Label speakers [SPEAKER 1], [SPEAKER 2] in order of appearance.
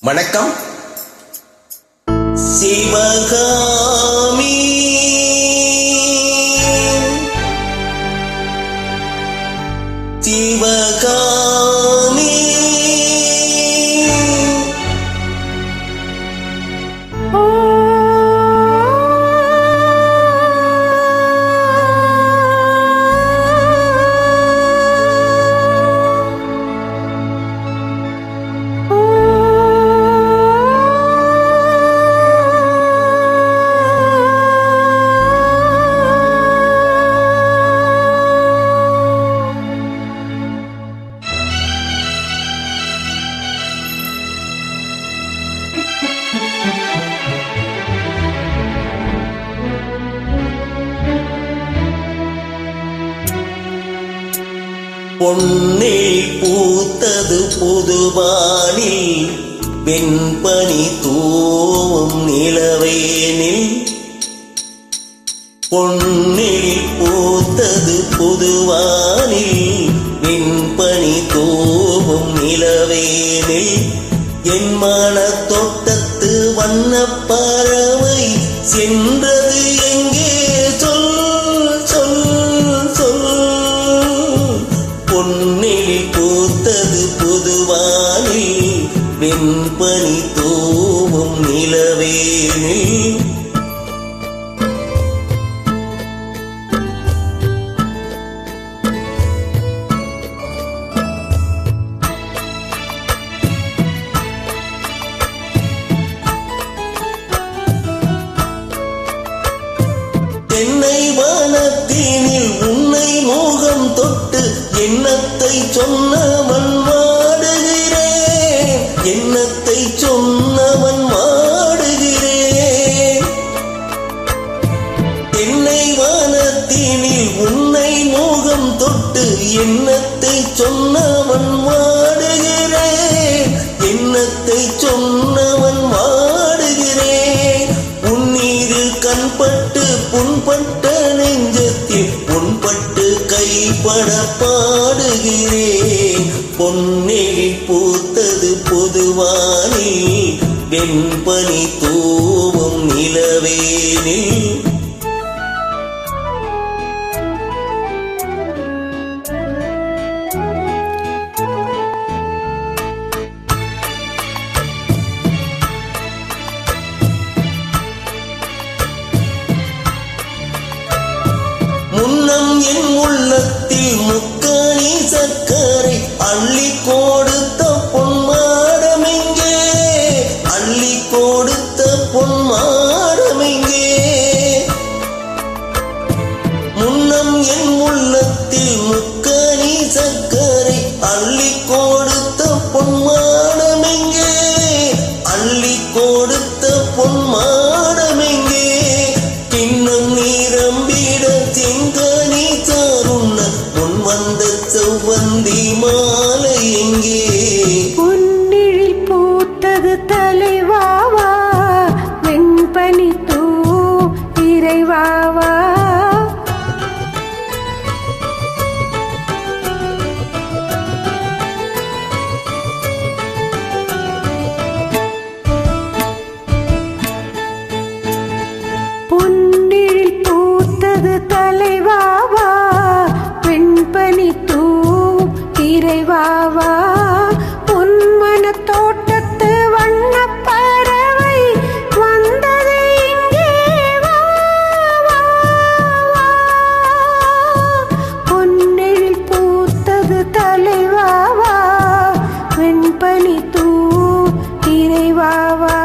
[SPEAKER 1] வணக்கம். சிவகாமி சிவகாமி பொன்னில் பூத்தது புதுவானில் வெண்பனி தூவும் நிலவேனில். பொன்னில் பூத்தது புதுவானில் வெண்பனி தூவும் நிலவேனில். என் மன தோட்டத்து வண்ணப் பறவை சென்றது எங்கே சொல் சொல் சொல். பொன்னில் பூத்தது புதுவானில் வெண்பனி தூவும் நிலவேனில். தென்னை வானத்தினில் உன்னை மோகம் தொட்டு எண்ணத்தை சொன்னவன் வாடுகிறேன், எண்ணத்தை சொன்னவன் வாடுகிறேன். தென்னை வானத்தினில் உன்னை மோகம் தொட்டு எண்ணத்தை சொன்னவன் வாடுகிறேன், எண்ணத்தை சொன்னவன் வாடுகிறேன். உன்னீரில் கண்பட்டு புண்பட்ட நெஞ்சத்தில் புண்பட்டு கைப்பட பாடுகிறேன். பொன்னில் பூத்தது புதுவானில் வெண்பனி தூவும் நிலவேனில். முன்னம் என் உள்ளத்தில் முக்கணி சர்க்கரை அள்ளி கொடுத்த பொன்மாடமெங்கே, அள்ளி கொடுத்த பொன்மாடமெங்கே. முன்னம் என் உள்ளத்தில் முக்கணி சர்க்கரை அள்ளி கொடுத்த பொன்மாடமெங்கே, அள்ளி கொடுத்த பொன்மாடமெங்கே. கிண்ணம் நீரம்பிட செங்கனி சாருண்ண முன் வந்த செவ்வந்தி மாலை எங்கே.
[SPEAKER 2] பொன்னிழில் பூத்தது தலைவாவா வெண்பனி தூ இறைவாவா. பொன்னிழில் பூத்தது தலைவாவா வெண்பனி தூ இறைவாவா. பொன்மன தோட்டத்து வண்ணப் பறவை வந்தது இங்கே வா வா வா. பொன்னிழில் பூத்தது தலைவாவா வெண்பனி தூ இறைவாவா.